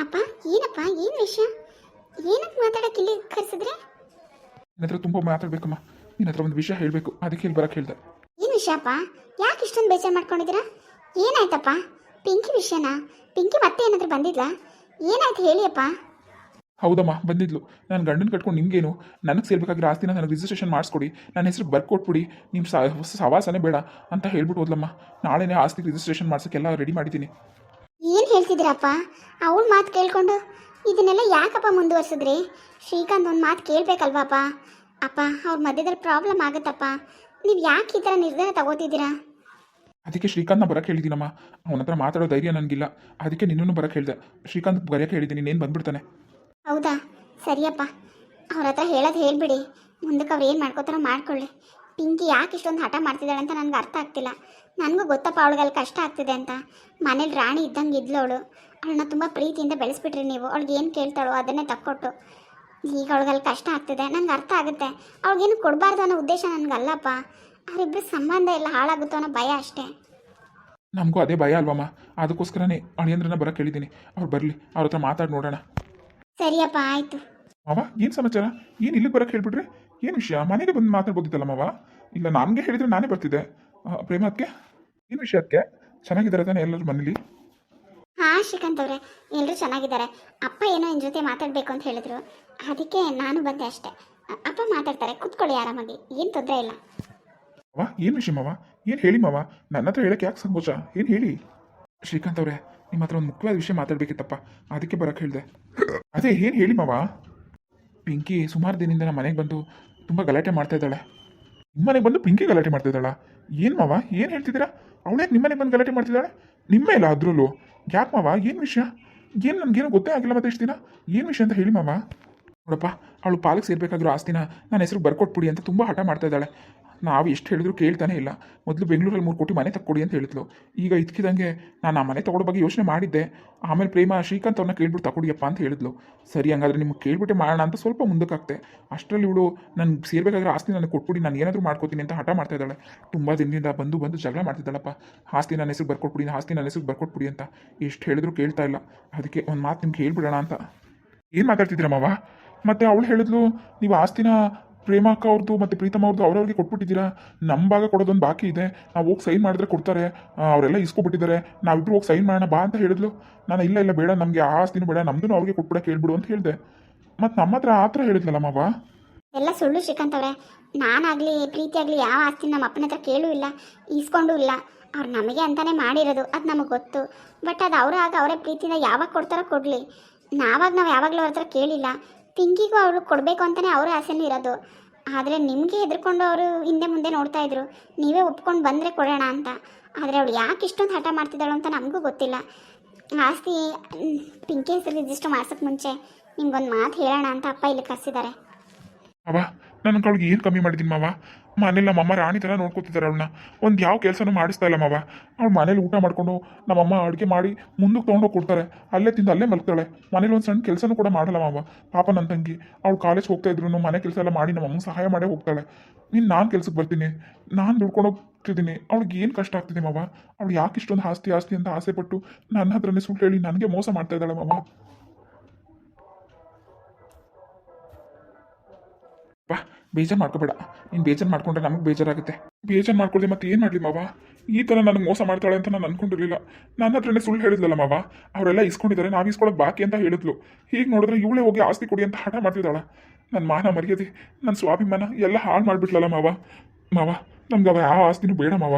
ಅಪ್ಪ ಏನಪ್ಪ ಏನು ವಿಷಯ? ಏನಕ್ಕೆ ಮಾತಾಡಕ್ಕೆ ಇಲ್ಲಿ ಕರೆಸಿದ್ರೆ? ನಿನ್ನ ಹತ್ರ ತುಂಬ ಮಾತಾಡ್ಬೇಕಮ್ಮ. ನಿನ್ನ ಹತ್ರ ಒಂದು ವಿಷಯ ಹೇಳಬೇಕು, ಅದಕ್ಕೆ ಇಲ್ಲಿ ಬರಕ್ಕೆ ಹೇಳ್ದೆ. ಏನು ವಿಷಯಪ್ಪ? ಯಾಕೆ ಇಷ್ಟೊಂದು ಬೇಜಾರು ಮಾಡ್ಕೊಂಡಿದ್ದೀರಾ? ಏನಾಯ್ತಪ್ಪ? ಪಿಂಕಿ ವಿಷಯನಾ? ಪಿಂಕಿ ಮತ್ತೆ ಏನಾದರೂ ಬಂದಿದ್ಲಾ? ಏನಾಯ್ತು ಹೇಳಿಯಪ್ಪ? ಹೌದಮ್ಮ, ಬಂದಿದ್ಲು. ನಾನು ಗಂಡನ ಕಟ್ಕೊಂಡು ನಿಮಗೇನು, ನನಗೆ ಸೇರ್ಬೇಕಾಗಿರೋ ಆಸ್ತಿನ ನನಗೆ ರಿಜಿಸ್ಟ್ರೇಷನ್ ಮಾಡಿಸ್ಕೊಡಿ, ನನ್ನ ಹೆಸರು ಬರ್ಕೊಟ್ಬಿಡಿ, ನಿಮ್ಮ ಸವಾಸನೇ ಬೇಡ ಅಂತ ಹೇಳ್ಬಿಟ್ಟು ಹೋದ್ಲಮ್ಮ. ನಾಳೆನೇ ಆಸ್ತಿ ರಿಜಿಸ್ಟ್ರೇಷನ್ ಮಾಡ್ಸೋಕ್ಕೆಲ್ಲ ರೆಡಿ ಮಾಡಿದ್ದೀನಿ. ಏನು ಹೇಳ್ತಿದ್ದೀರಪ್ಪ? ಅವಳ ಮಾತು ಕೇಳ್ಕೊಂಡು ಇದನ್ನೆಲ್ಲ ಯಾಕಪ್ಪ ಮುಂದುವರ್ಸಿದ್ರಿ? ಶ್ರೀಕಾಂತ್ ಒಂದು ಮಾತು ಕೇಳಬೇಕಲ್ವಾಪ್ಪ? ಅಪ್ಪ ಅವ್ರ ಮಧ್ಯದಲ್ಲಿ ಪ್ರಾಬ್ಲಮ್ ಆಗುತ್ತಪ್ಪ. ನೀವು ಯಾಕೆ ಈ ಥರ ನಿರ್ಧಾರ ತಗೋತಿದ್ದೀರಾ? ಅದಕ್ಕೆ ಶ್ರೀಕಾಂತ್ನ ಬರಕ್ಕೆ ಹೇಳಿದ್ದೀನಮ್ಮ. ಅವನ ಹತ್ರ ಮಾತಾಡೋ ಧೈರ್ಯ ನನಗಿಲ್ಲ, ಅದಕ್ಕೆ ನಿನ್ನೂ ಬರಕ್ಕೆ ಹೇಳಿದೆ. ಶ್ರೀಕಾಂತ್ ಬರೆಯೋಕ್ಕೆ ಹೇಳಿದ್ದೀನಿ, ನೀನು ಬಂದ್ಬಿಡ್ತಾನೆ. ಹೌದಾ? ಸರಿಯಪ್ಪ, ಅವ್ರ ಹತ್ರ ಹೇಳೋದು ಹೇಳ್ಬಿಡಿ. ಮುಂದಕ್ಕೆ ಅವ್ರು ಏನು ಮಾಡ್ಕೋತಾರೋ ಮಾಡ್ಕೊಳ್ಳಿ. ಪಿಂಕಿ ಯಾಕೆ ಇಷ್ಟೊಂದು ಹಠ ಮಾಡ್ತಿದ್ದಾಳೆ ಅಂತ ನನಗೆ ಅರ್ಥ ಆಗ್ತಿಲ್ಲ. ನನಗೂ ಗೊತ್ತಪ್ಪ ಅವಳಿಗೆಲ್ಲ ಕಷ್ಟ ಆಗ್ತಿದೆ ಅಂತ. ಮನೇಲಿ ರಾಣಿ ಇದ್ದಂಗೆ ಇದ್ಲು ಅವಳು. ಅವಳನ್ನ ತುಂಬ ಪ್ರೀತಿಯಿಂದ ಬೆಳೆಸ್ಬಿಟ್ರಿ ನೀವು. ಅವಳಿಗೆ ಏನು ಕೇಳ್ತಾಳೋ ಅದನ್ನೇ ತಕ್ಕೊಟ್ಟು. ಈಗ ಅವಳಿಗೆಲ್ಲ ಕಷ್ಟ ಆಗ್ತಿದೆ, ನನಗೆ ಅರ್ಥ ಆಗುತ್ತೆ. ಅವಳಿಗೇನು ಕೊಡಬಾರ್ದು ಅನ್ನೋ ಉದ್ದೇಶ ನನಗಲ್ಲಪ್ಪ. ಅವರಿಬ್ಬರು ಸಂಬಂಧ ಎಲ್ಲ ಹಾಳಾಗುತ್ತೋ ಅನ್ನೋ ಭಯ ಅಷ್ಟೇ. ನಮಗೂ ಅದೇ ಭಯ ಅಲ್ವಮ್ಮ, ಅದಕ್ಕೋಸ್ಕರನೇ ಅಳಿಯಂದ್ರನ್ನ ಬರಕ್ಕೆ ಹೇಳಿದ್ದೀನಿ. ಅವ್ರು ಬರಲಿ, ಅವ್ರ ಹತ್ರ ಮಾತಾಡಿ ನೋಡೋಣ. ಸರಿಯಪ್ಪ, ಆಯಿತು. ಮಾವ, ಏನು ಸಮಾಚಾರ? ಏನು ಇಲ್ಲಿಗೆ ಬರಕ್ಕೆ ಹೇಳ್ಬಿಟ್ರಿ? ಏನು ವಿಷಯ? ಮನೆಗೆ ಬಂದು ಮಾತಾಡ್ಬೋದಿತ್ತಲ್ಲ ಮಾವ? ಇಲ್ಲ ನನಗೆ ಹೇಳಿದರೆ ನಾನೇ ಬರ್ತಿದ್ದೆ. ಪ್ರೇಮ ಅದಕ್ಕೆ ಏನು ವಿಷಯ? ಅದಕ್ಕೆ ಚೆನ್ನಾಗಿದ್ದಾರೆ ತಾನೆ ಎಲ್ಲರೂ ಮನೇಲಿ? ಹಾಂ ಶ್ರೀಕಾಂತ್ ಅವರೇ, ಎಲ್ಲರೂ ಚೆನ್ನಾಗಿದ್ದಾರೆ. ಅಪ್ಪ ಏನೋ ನಿನ್ನ ಜೊತೆ ಮಾತಾಡಬೇಕು ಅಂತ ಹೇಳಿದ್ರು, ಅದಕ್ಕೆ ನಾನು ಬಂದೆ ಅಷ್ಟೇ. ಅಪ್ಪ ಮಾತಾಡ್ತಾರೆ, ಕೂತ್ಕೊಳ್ಳಿ ಆರಾಮಾಗಿ, ಏನು ತೊಂದರೆ ಇಲ್ಲ. ಮಾವ, ಏನು ವಿಷಯ ಮಾವ? ಏನು ಹೇಳಿ ಮಾವ? ನನ್ನ ಹತ್ರ ಹೇಳಕ್ಕೆ ಯಾಕೆ ಸಂಕೋಚ? ಏನು ಹೇಳಿ? ಶ್ರೀಕಾಂತ್ ಅವರೇ, ನಿಮ್ಮ ಹತ್ರ ಒಂದು ಮುಖ್ಯವಾದ ವಿಷಯ ಮಾತಾಡಬೇಕಿತ್ತಪ್ಪ, ಅದಕ್ಕೆ ಬರಕ್ಕೆ ಹೇಳಿದೆ. ಅದೇ ಏನು ಹೇಳಿ ಮಾವ? ಪಿಂಕಿ ಸುಮಾರು ದಿನದಿಂದ ನಮ್ಮ ಮನೆಗೆ ಬಂದು ತುಂಬ ಗಲಾಟೆ ಮಾಡ್ತಾ ಇದ್ದಾಳೆ. ನಿಮ್ಮ ಮನೆಗೆ ಬಂದು ಪಿಂಕಿ ಗಲಾಟೆ ಮಾಡ್ತಾ ಇದ್ದಾಳ? ಏನು ಮಾವ, ಏನು ಹೇಳ್ತಿದ್ದೀರಾ? ಅವಳೇ ನಿಮ್ಮ ಮನೆಗೆ ಬಂದು ಗಲಾಟೆ ಮಾಡ್ತಿದ್ದಾಳೆ? ನಿಮ್ಮ ಇಲ್ಲ ಅದ್ರಲ್ಲೂ? ಯಾಕೆ ಮಾವ, ಏನು ವಿಷಯ? ಏನು ನನಗೇನು ಗೊತ್ತೇ ಆಗಿಲ್ಲ ಮತ್ತೆ ಇಷ್ಟು ದಿನ. ಏನು ವಿಷಯ ಅಂತ ಹೇಳಿ ಮಾವ. ನೋಡಪ್ಪ, ಅವಳು ಪಾಲಕ್ಕೆ ಸೇರ್ಬೇಕಾಗಿರೋ ಆಸ್ತಿನ ನನ್ನ ಹೆಸರು ಬರ್ಕೊಟ್ಬಿಡಿ ಅಂತ ತುಂಬ ಹಠ ಮಾಡ್ತಾ ಇದ್ದಾಳೆ. ನಾವು ಎಷ್ಟು ಹೇಳಿದ್ರು ಕೇಳ್ತಾನೆ ಇಲ್ಲ. ಮೊದಲು ಬೆಂಗಳೂರಲ್ಲಿ 3 ಕೋಟಿ ಮನೆ ತಕ್ಕೊಡಿ ಅಂತ ಹೇಳಿದ್ಲು. ಈಗ ಇದಕ್ಕಿದಂಗೆ ನಾನು ಆ ಮನೆ ತಗೊಳ್ಳೋ ಬಗ್ಗೆ ಯೋಚನೆ ಮಾಡಿದ್ದೆ. ಆಮೇಲೆ ಪ್ರೇಮ ಶ್ರೀಕಾಂತ್ ಅವ್ರನ್ನ ಕೇಳ್ಬಿಟ್ಟು ತಗೊಡಿಯಪ್ಪ ಅಂತ ಹೇಳಿದ್ಲು. ಸರಿ, ಹಂಗಾದ್ರೆ ನಿಮ್ಗೆ ಕೇಳ್ಬಿಟ್ಟೆ ಮಾಡೋಣ ಅಂತ ಸ್ವಲ್ಪ ಮುಂದಕ್ಕಾಗ್ತೆ. ಅಷ್ಟರಲ್ಲಿ ಇವಳು ನನಗೆ ಸೇರ್ಬೇಕಾಗಿರೋ ಆಸ್ತಿ ನನಗೆ ಕೊಟ್ಬಿಡಿ, ನಾನು ಏನಾದರೂ ಮಾಡ್ಕೋತೀನಿ ಅಂತ ಹಠ ಮಾಡ್ತಾ ಇದ್ದಾಳೆ. ತುಂಬ ದಿನದಿಂದ ಬಂದು ಜಗಳ ಮಾಡ್ತಿದ್ದಾಳಪ್ಪ. ಆಸ್ತಿ ನನ್ನ ಹೆಸರು ಬರ್ಕೊಟ್ಬಿಡಿ, ಆಸ್ತಿ ನನ್ನ ಹೆಸರು ಬರ್ಕೊಟ್ಬಿಡಿ ಅಂತ ಎಷ್ಟು ಹೇಳಿದ್ರು ಕೇಳ್ತಾ ಇಲ್ಲ. ಅದಕ್ಕೆ ಒಂದು ಮಾತು ನಿಮ್ಗೆ ಹೇಳ್ಬಿಡೋಣ ಅಂತ. ಏನು ಮಾತಾಡ್ತಿದ್ದೀರ ಮಾವ? ಮತ್ತು ಅವಳು ಹೇಳಿದ್ಲು ನೀವು ಆಸ್ತಿನ ಪ್ರೇಮಕ್ಕ ಅವ್ರದ್ದು ಮತ್ತು ಪ್ರೀತಮ್ ಅವ್ರದ್ದು ಅವ್ರವ್ರಿಗೆ ಕೊಟ್ಬಿಟ್ಟಿದ್ದೀರಾ, ನಮ್ಮ ಭಾಗ ಕೊಡೋದೊಂದು ಬಾಕಿ ಇದೆ, ನಾವು ಹೋಗಿ ಸೈನ್ ಮಾಡಿದ್ರೆ ಕೊಡ್ತಾರೆ, ಅವರೆಲ್ಲ ಇಸ್ಕೊಬಿಟ್ಟಿದ್ದಾರೆ, ನಾವಿಬ್ರು ಹೋಗಿ ಸೈನ್ ಮಾಡೋಣ ಬಾ ಅಂತ ಹೇಳಿದ್ಲು. ನಾನು ಇಲ್ಲ ಬೇಡ, ನಮಗೆ ಆ ಆಸ್ತಿನೂ ಬೇಡ, ನಮ್ಮದೂ ಅವ್ರಿಗೆ ಕೊಟ್ಬಿಡಕ್ಕೆ ಹೇಳ್ಬಿಡು ಅಂತ ಹೇಳಿದೆ. ಮತ್ತು ನಮ್ಮ ಹತ್ರ ಆ ಥರ ಹೇಳಿದ್ಲಲ್ಲ ಮಾವ. ಎಲ್ಲ ಸುಳ್ಳು ಶ್ರೀಕಾಂತ್ ಅವರೇ. ನಾನಾಗಲಿ ಪ್ರೀತಿ ಆಗಲಿ ಯಾವ ಆಸ್ತಿ ನಮ್ಮ ಅಪ್ಪನ ಹತ್ರ ಕೇಳೂ ಇಲ್ಲ, ಈಸ್ಕೊಂಡೂ ಇಲ್ಲ. ಅವ್ರು ನಮಗೆ ಅಂತಲೇ ಮಾಡಿರೋದು, ಅದು ನಮಗೆ ಗೊತ್ತು. ಬಟ್ ಅದು ಅವರೇ ಪ್ರೀತಿಯಿಂದ ಯಾವಾಗ ಕೊಡ್ತಾರೋ ಕೊಡಲಿ. ನಾವು ಯಾವಾಗಲೂ ಅವ್ರ ಹತ್ರ ಕೇಳಿಲ್ಲ. ಪಿಂಕಿಗೂ ಅವರು ಕೊಡಬೇಕು ಅಂತಲೇ ಅವರ ಆಸೆನೂ ಇರೋದು. ಆದರೆ ನಿಮಗೆ ಹೆದರ್ಕೊಂಡು ಅವರು ಹಿಂದೆ ಮುಂದೆ ನೋಡ್ತಾ ಇದ್ರು, ನೀವೇ ಒಪ್ಕೊಂಡು ಬಂದರೆ ಕೊಡೋಣ ಅಂತ. ಆದರೆ ಅವಳು ಯಾಕೆ ಇಷ್ಟೊಂದು ಹಠ ಮಾಡ್ತಿದ್ದಾಳು ಅಂತ ನಮಗೂ ಗೊತ್ತಿಲ್ಲ. ಆಸ್ತಿ ಪಿಂಕಿ ಹೆಸರು ರಿಜಿಸ್ಟರ್ ಮಾಡ್ಸೋಕ್ಕೆ ಮುಂಚೆ ನಿಮ್ಗೊಂದು ಮಾತು ಹೇಳೋಣ ಅಂತ ಅಪ್ಪ ಇಲ್ಲಿ ಕರೆಸಿದ್ದಾರೆ. ಮಾವ, ನನ್ನ ಅವಳಿಗೆ ಏನು ಕಮ್ಮಿ ಮಾಡಿದ್ದೀನಿ ಮಾವ? ಮನೇಲಿ ನಮ್ಮಮ್ಮ ರಾಣಿ ಥರ ನೋಡ್ಕೊತಿದ್ದಾರೆ ಅವಳನ್ನ. ಒಂದು ಯಾವ ಕೆಲಸನೂ ಮಾಡಿಸ್ತಾ ಇಲ್ಲ ಮಾವ. ಅವಳು ಮನೇಲಿ ಊಟ ಮಾಡಿಕೊಂಡು ನಮ್ಮಮ್ಮ ಅಡುಗೆ ಮಾಡಿ ಮುಂದಕ್ಕೆ ತೊಗೊಂಡೋಗಿ ಕೊಡ್ತಾರೆ, ಅಲ್ಲೇ ತಿಂದು ಅಲ್ಲೇ ಮಲ್ತಾಳೆ. ಮನೇಲಿ ಒಂದು ಸಣ್ಣ ಕೆಲಸನೂ ಕೂಡ ಮಾಡಲ್ಲ ಮಾವ. ಪಾಪ ನನ್ನ ತಂಗಿ ಅವಳು ಕಾಲೇಜ್ ಹೋಗ್ತಾ ಇದ್ರು ಮನೆ ಕೆಲಸ ಎಲ್ಲ ಮಾಡಿ ನಮ್ಮಮ್ಮ ಸಹಾಯ ಮಾಡೇ ಹೋಗ್ತಾಳೆ. ನಾನು ಕೆಲ್ಸಕ್ಕೆ ಬರ್ತೀನಿ, ನಾನು ದುಡ್ಕೊಂಡು ಹೋಗ್ತಿದ್ದೀನಿ. ಅವಳಿಗೆ ಏನು ಕಷ್ಟ ಆಗ್ತಿದೆ ಮಾವ? ಅವಳು ಯಾಕೆ ಇಷ್ಟೊಂದು ಆಸ್ತಿ ಅಂತ ಆಸೆ ಪಟ್ಟು ನನ್ನ ಹತ್ರನೇ ಸುಳ್ಳು ಹೇಳಿ ನನಗೆ ಮೋಸ ಮಾಡ್ತಾ ಇದ್ದಾಳೆ ಮಾವ. ಬಾ, ಬೇಜಾರು ಮಾಡ್ಕೋಬೇಡ. ನೀನು ಬೇಜಾರು ಮಾಡ್ಕೊಂಡ್ರೆ ನಮಗೆ ಬೇಜಾರಾಗುತ್ತೆ. ಬೇಜಾರು ಮಾಡ್ಕೊಳ್ದೆ ಮತ್ತೆ ಏನು ಮಾಡಲಿ ಮಾವ? ಈ ಥರ ನನಗೆ ಮೋಸ ಮಾಡ್ತಾಳೆ ಅಂತ ನಾನು ಅಂದ್ಕೊಂಡಿರಲಿಲ್ಲ. ನನ್ನ ಹತ್ರನೇ ಸುಳ್ಳು ಹೇಳಿದ್ಲಲ್ಲ ಮಾವ. ಅವರೆಲ್ಲ ಇಸ್ಕೊಂಡಿದ್ದಾರೆ, ನಾವು ಇಸ್ಕೊಳ್ಳೋದು ಬಾಕಿ ಅಂತ ಹೇಳಿದ್ಲು. ಹೀಗೆ ನೋಡಿದ್ರೆ ಇವಳೇ ಹೋಗಿ ಆಸ್ತಿ ಕೊಡಿ ಅಂತ ಹಠ ಮಾಡ್ತಿದ್ದಾಳ. ನನ್ನ ಮಾನ ಮರ್ಯಾದೆ, ನನ್ನ ಸ್ವಾಭಿಮಾನ ಎಲ್ಲ ಹಾಳು ಮಾಡಿಬಿಟ್ಲಲ್ಲ ಮಾವ. ನಮ್ಗೆ ಅವ ಯಾವ ಆಸ್ತಿನೂ ಬೇಡ ಮಾವ.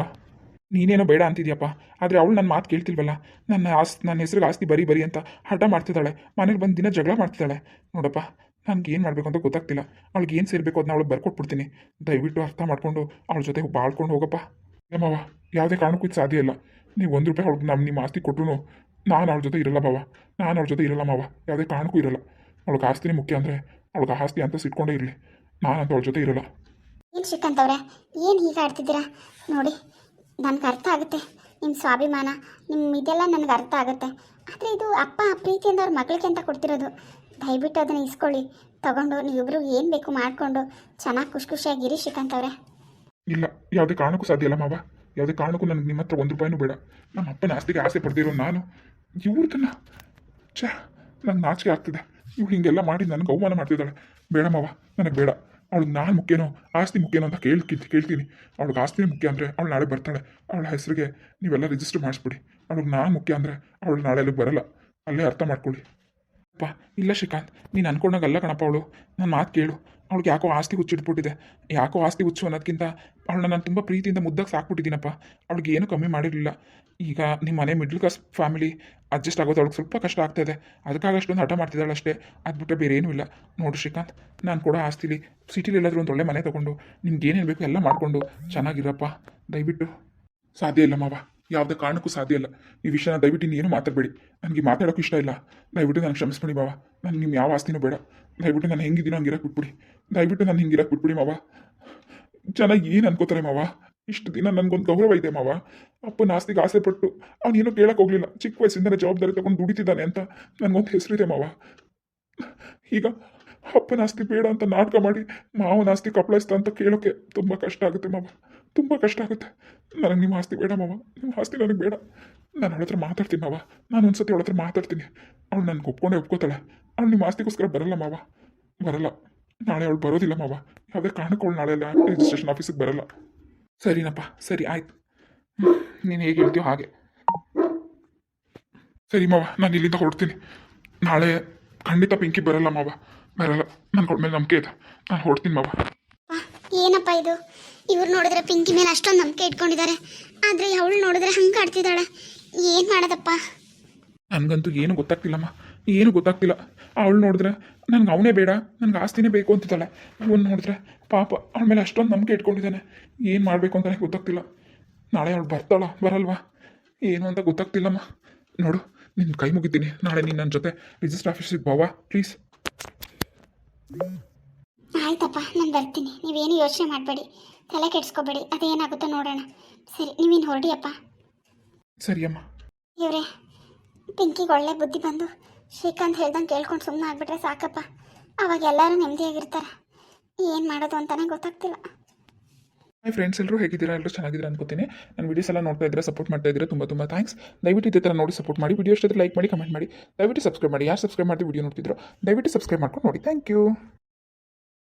ನೀನೇನೋ ಬೇಡ ಅಂತಿದ್ಯಪ್ಪ, ಆದರೆ ಅವಳು ನನ್ನ ಮಾತು ಕೇಳ್ತಿಲ್ವಲ್ಲ. ನನ್ನ ಹೆಸ್ರಿಗೆ ಆಸ್ತಿ ಬರಿ ಅಂತ ಹಠ ಮಾಡ್ತಿದ್ದಾಳೆ. ಮನೇಲಿ ಬಂದು ದಿನ ಜಗಳ ಮಾಡ್ತಿದ್ದಾಳೆ. ನೋಡಪ್ಪ, ನನಗೆ ಏನು ಮಾಡಬೇಕು ಅಂತ ಗೊತ್ತಾಗ್ತಿಲ್ಲ. ಅವಳಿಗೆ ಏನು ಸೇರಬೇಕು ಅದನ್ನ ಅವಳಿಗೆ ಬರ್ಕೊಟ್ಬಿಡ್ತೀನಿ. ದಯವಿಟ್ಟು ಅರ್ಥ ಮಾಡ್ಕೊಂಡು ಅವಳ ಜೊತೆ ಬಾಳ್ಕೊಂಡು ಹೋಗಪ್ಪ. ಮಾವ, ಯಾವುದೇ ಕಾರಣಕ್ಕೂ ಇದು ಸಾಧ್ಯ ಇಲ್ಲ. ನೀವು ₹1 ಅವಳಿಗೆ ನಿಮ್ಮ ಆಸ್ತಿ ಕೊಟ್ಟರು ನಾನು ಅವಳ ಜೊತೆ ಇರಲ್ಲ ಬಾವ. ನಾನು ಅವಳ ಜೊತೆ ಇರಲ್ಲ ಮಾವ, ಯಾವುದೇ ಕಾರಣಕ್ಕೂ ಇರಲ್ಲ. ಅವಳಿಗೆ ಆಸ್ತಿನೇ ಮುಖ್ಯ ಅಂದರೆ ಅವಳಿಗೆ ಆಸ್ತಿ ಅಂತ ಸಿಟ್ಕೊಂಡೇ ಇರಲಿ, ನಾನಂತ ಅವಳ ಜೊತೆ ಇರಲ್ಲ. ಏನು ಶ್ರೀಕಾಂತ್ ಅವರೇ, ಏನು ಹೀಗೆ ಆಡ್ತಿದ್ದೀರಾ? ನೋಡಿ, ನನಗೆ ಅರ್ಥ ಆಗುತ್ತೆ ನಿಮ್ಮ ಸ್ವಾಭಿಮಾನ, ಇದೆಲ್ಲ ನನಗೆ ಅರ್ಥ ಆಗುತ್ತೆ. ಆದರೆ ಇದು ಅಪ್ಪ ಪ್ರೀತಿಯಿಂದ ಅವ್ರ ಮಗಳಿಗೆ ಅಂತ ಕೊಡ್ತಿರೋದು. ದಯವಿಟ್ಟು ಅದನ್ನು ಇಸ್ಕೊಳ್ಳಿ, ತಗೊಂಡು ನೀವಿಬ್ರು ಏನು ಬೇಕು ಮಾಡಿಕೊಂಡು ಚೆನ್ನಾಗಿ ಖುಷಿಯಾಗಿರಿ ಶ್ರೀಕಾಂತ್ ಅವರೇ. ಇಲ್ಲ, ಯಾವುದೇ ಕಾರಣಕ್ಕೂ ಸಾಧ್ಯ ಇಲ್ಲ ಮಾವ. ಯಾವುದೇ ಕಾರಣಕ್ಕೂ ನನಗೆ ನಿಮ್ಮ ಹತ್ರ ₹1 ಬೇಡ. ನಮ್ಮ ಅಪ್ಪನ ಆಸ್ತಿಗೆ ಆಸೆ ಪಡ್ದಿರೋ ನಾನು ಇವ್ರದನ್ನ ನಂಗೆ ನಾಚಿಕೆ ಆಗ್ತಿದೆ. ಇವಳು ಹಿಂಗೆಲ್ಲ ಮಾಡಿ ನನಗೆ ಅವಮಾನ ಮಾಡ್ತಿದ್ದಾಳೆ. ಬೇಡ ಮಾವ, ನನಗೆ ಬೇಡ. ಅವಳಿಗೆ ನಾನು ಮುಖ್ಯನೋ ಆಸ್ತಿ ಮುಖ್ಯನೋ ಅಂತ ಕೇಳ್ತೀನಿ. ಅವಳಿಗೆ ಆಸ್ತಿನೇ ಮುಖ್ಯ ಅಂದರೆ ಅವಳು ನಾಳೆ ಬರ್ತಾಳೆ. ಅವಳ ಹೆಸರಿಗೆ ನೀವೆಲ್ಲ ರಿಜಿಸ್ಟರ್ ಮಾಡಿಸ್ಬಿಡಿ. ಅವಳಿಗೆ ನಾನು ಮುಖ್ಯ ಅಂದರೆ ಅವಳು ನಾಳೆ ಅಲ್ಲಿಗೆ ಬರಲ್ಲ. ಅಲ್ಲೇ ಅರ್ಥ ಮಾಡ್ಕೊಳ್ಳಿ. ಅಪ್ಪ ಇಲ್ಲ ಶ್ರೀಕಾಂತ್, ನೀನು ಅನ್ಕೊಂಡಾಗಲ್ಲ ಕಣಪ್ಪ. ಅವಳು ನನ್ನ ಮಾತು ಕೇಳು. ಅವಳಿಗೆ ಯಾಕೋ ಆಸ್ತಿ ಹುಚ್ಚಿಟ್ಬಿಟ್ಟಿದೆ. ಯಾಕೋ ಆಸ್ತಿ ಹುಚ್ಚು ಅನ್ನೋದಕ್ಕಿಂತ ಅವಳನ್ನ ನಾನು ತುಂಬ ಪ್ರೀತಿಯಿಂದ ಮುದ್ದಾಗಿ ಸಾಕ್ಬಿಟ್ಟಿದ್ದೀನಪ್ಪ. ಅವಳಿಗೆ ಏನೂ ಕಮ್ಮಿ ಮಾಡಿರಲಿಲ್ಲ. ಈಗ ನಿಮ್ಮ ಮನೆ ಮಿಡ್ಲ್ ಕ್ಲಾಸ್ ಫ್ಯಾಮಿಲಿ ಅಡ್ಜಸ್ಟ್ ಆಗೋದು ಅವಳಿಗೆ ಸ್ವಲ್ಪ ಕಷ್ಟ ಆಗ್ತಾಯಿದೆ. ಅದಕ್ಕಾಗಿ ಅಷ್ಟೊಂದು ಹಠ ಮಾಡ್ತಿದ್ದಾಳೆ ಅಷ್ಟೇ. ಅದು ಬಿಟ್ಟರೆ ಬೇರೆ ಏನೂ ಇಲ್ಲ. ನೋಡು ಶ್ರೀಕಾಂತ್, ನಾನು ಕೂಡ ಆಸ್ತಿಲಿ ಸಿಟಿಲಿ ಎಲ್ಲಾದರೂ ಒಂದು ಒಳ್ಳೆ ಮನೆ ತೊಗೊಂಡು ನಿಮ್ಗೆ ಏನೇನು ಬೇಕು ಎಲ್ಲ ಮಾಡಿಕೊಂಡು ಚೆನ್ನಾಗಿರಪ್ಪ. ದಯವಿಟ್ಟು. ಸಾಧ್ಯ ಇಲ್ಲ ಮಾವ, ಯಾವುದೇ ಕಾರಣಕ್ಕೂ ಸಾಧ್ಯ ಇಲ್ಲ. ಈ ವಿಷಯನ ದಯವಿಟ್ಟು ಇನ್ನೇನು ಮಾತಾಡಬೇಡಿ. ನನಗೆ ಮಾತಾಡೋಕ್ಕೂ ಇಷ್ಟ ಇಲ್ಲ. ದಯವಿಟ್ಟು ನನಗೆ ಕ್ಷಮಿಸ್ಬಿಡಿ ಮಾವ. ನನಗೆ ನಿಮ್ಮ ಯಾವ ಆಸ್ತಿನೂ ಬೇಡ. ದಯವಿಟ್ಟು ನಾನು ಹೆಂಗಿದ್ದೀನೋ ಹಂಗಿರಕ್ಕೆ ಬಿಟ್ಬಿಡಿ. ದಯವಿಟ್ಟು ನಾನು ಹಿಂಗಿರಕ್ಕೆ ಬಿಟ್ಬಿಡಿ ಮಾವ. ಜನ ಏನು ಅನ್ಕೋತಾರೆ ಮಾವ? ಇಷ್ಟು ದಿನ ನನಗೊಂದು ಗೌರವ ಇದೆ ಮಾವ. ಅಪ್ಪನ ಆಸ್ತಿಗೆ ಆಸೆ ಪಟ್ಟು ಅವನೇನೂ ಕೇಳಕ್ಕೆ ಹೋಗಲಿಲ್ಲ. ಚಿಕ್ಕ ವಯಸ್ಸಿಂದಲೇ ಜವಾಬ್ದಾರಿ ತಗೊಂಡು ದುಡಿತಿದ್ದಾನೆ ಅಂತ ನನಗೊಂದು ಹೆಸರಿದೆ ಮಾವ. ಈಗ ಅಪ್ಪನ ಆಸ್ತಿ ಬೇಡ ಅಂತ ನಾಟಕ ಮಾಡಿ ಮಾವನ ಆಸ್ತಿ ಕಪ್ಪಳಿಸ್ತಾ ಅಂತ ಕೇಳೋಕ್ಕೆ ತುಂಬ ಕಷ್ಟ ಆಗುತ್ತೆ ಮಾವ. ತುಂಬ ಕಷ್ಟ ಆಗುತ್ತೆ. ನನಗೆ ನಿಮ್ಮ ಆಸ್ತಿ ಬೇಡ ಮಾವ. ನಿಮ್ಮ ಆಸ್ತಿ ನನಗೆ ಬೇಡ. ನಾನು ಅವಳ ಹತ್ರ ಮಾತಾಡ್ತೀನಿ ಮಾವ. ನಾನು ಒಂದ್ಸತಿ ಅವಳ ಹತ್ರ ಮಾತಾಡ್ತೀನಿ. ಅವಳು ನನಗೆ ಒಪ್ಕೋತಾಳೆ. ಅವಳು ನಿಮ್ಮ ಆಸ್ತಿಗೋಸ್ಕರ ಬರಲ್ಲ ಮಾವ, ಬರಲ್ಲ. ನಾಳೆ ಅವಳು ಬರೋದಿಲ್ಲ ಮಾವ. ಯಾವುದೇ ಕಾರಣಕ್ಕೂ ಅವಳು ನಾಳೆ ರಿಜಿಸ್ಟ್ರೇಷನ್ ಆಫೀಸಿಗೆ ಬರಲ್ಲ. ಸರಿನಪ್ಪ, ಸರಿ ಆಯ್ತು. ನೀನು ಹೇಗೆ ಹೇಳ್ತೀಯೋ ಹಾಗೆ. ಸರಿ ಮಾವ, ನಾನು ಇಲ್ಲಿಂದ ಹೊರಡ್ತೀನಿ. ನಾಳೆ ಖಂಡಿತ ಪಿಂಕಿ ಬರಲ್ಲ ಮಾವ, ಬರಲ್ಲ. ನನ್ನ ಮೇಲೆ ನಂಬಿಕೆ ಇದೆ. ನಾನು ಹೊರಡ್ತೀನಿ ಮಾವ. ಏನಪ್ಪ ಇದು? ಇವ್ರು ನೋಡಿದ್ರೆ ಪಿಂಕಿ ಮೇಲೆ ಅಷ್ಟೊಂದು ನಂಬಿಕೆ ಇಟ್ಕೊಂಡಿದ್ದಾರೆ, ಆದರೆ ಅವಳು ನೋಡಿದ್ರೆ ಹಂಗೆ ಕಾಡ್ತಿದ್ದಾಳೆ. ಏನು ಮಾಡೋದಪ್ಪ? ನನಗಂತೂ ಏನು ಗೊತ್ತಾಗ್ತಿಲ್ಲಮ್ಮ, ಏನು ಗೊತ್ತಾಗ್ತಿಲ್ಲ. ಅವಳು ನೋಡಿದ್ರೆ ನನಗೆ ಅವನೇ ಬೇಡ, ನನಗೆ ಆಸ್ತಿನೇ ಬೇಕು ಅಂತಿದ್ದಾಳೆ. ಇವನು ನೋಡಿದ್ರೆ ಪಾಪ ಅವಳ ಮೇಲೆ ಅಷ್ಟೊಂದು ನಂಬಿಕೆ ಇಟ್ಕೊಂಡಿದ್ದಾನೆ. ಏನು ಮಾಡಬೇಕು ಅಂತಲೇ ಗೊತ್ತಾಗ್ತಿಲ್ಲ. ನಾಳೆ ಅವಳು ಬರ್ತಾಳ ಬರಲ್ವಾ ಏನು ಅಂತ ಗೊತ್ತಾಗ್ತಿಲ್ಲಮ್ಮ. ನೋಡು, ನಿನ್ನ ಕೈ ಮುಗಿತೀನಿ. ನಾಳೆ ನೀನು ನನ್ನ ಜೊತೆ ರಿಜಿಸ್ಟರ್ ಆಫೀಸಿಗೆ ಬಾವಾ ಪ್ಲೀಸ್. ಆಯ್ತಪ್ಪ, ನಾನು ಬರ್ತೀನಿ. ನೀವೇನು ಯೋಚನೆ ಮಾಡಬೇಡಿ, ತಲೆ ಕೆಡಿಸ್ಕೋಬೇಡಿ. ಅದೇನಾಗುತ್ತೋ ನೋಡೋಣ. ಸರಿ, ನೀವಿನ್ನು ಹೊರಡಿಯಪ್ಪ. ಸರಿಯಮ್ಮ. ಇವರೇ, ಪಿಂಕಿಗೆ ಒಳ್ಳೆ ಬುದ್ಧಿ ಬಂದು ಶ್ರೀಕಾಂತ್ ಹೇಳ್ದಂಗೆ ಕೇಳ್ಕೊಂಡು ಸುಮ್ಮನೆ ಆಗ್ಬಿಟ್ರೆ ಸಾಕಪ್ಪ. ಅವಾಗ ಎಲ್ಲರೂ ನೆಮ್ಮದಿಯಾಗಿರ್ತಾರೆ. ಏನು ಮಾಡೋದು ಅಂತಲೇ ಗೊತ್ತಾಗ್ತಿಲ್ಲ. ಹಾಯ್ ಫ್ರೆಂಡ್ಸ್, ಎಲ್ಲರೂ ಹೇಗಿದ್ದೀರಾ? ಎಲ್ಲರೂ ಚೆನ್ನಾಗಿದ್ದೀರಾ ಅನ್ಕೋತೀನಿ. ನನ್ನ ವೀಡಿಯೋಸ್ ಎಲ್ಲ ನೋಡ್ತಾ ಇದ್ದೀರಾ, ಸಪೋರ್ಟ್ ಮಾಡ್ತಾ ಇದ್ದೀರಾ. ತುಂಬ ಥ್ಯಾಂಕ್ಸ್. ದಯವಿಟ್ಟು ಇದೇ ಥರ ನೋಡಿ ಸಪೋರ್ಟ್ ಮಾಡಿ. ವಿಡಿಯೋ ಇಷ್ಟ ಲೈಕ್ ಮಾಡಿ, ಕಮೆಂಟ್ ಮಾಡಿ. ದಯವಿಟ್ಟು ಸಬ್ಸ್ಕ್ರೈಬ್ ಮಾಡಿ. ಯಾರು ಸಬ್ಸ್ಕ್ರೈಬ್ ಮಾಡಿ ವಿಡಿಯೋ ನೋಡ್ತಿದ್ರು ದಯವಿಟ್ಟು ಸಬ್ಸ್ಕ್ರೈಬ್ ಮಾಡ್ಕೊಂಡು ನೋಡಿ. Thank you.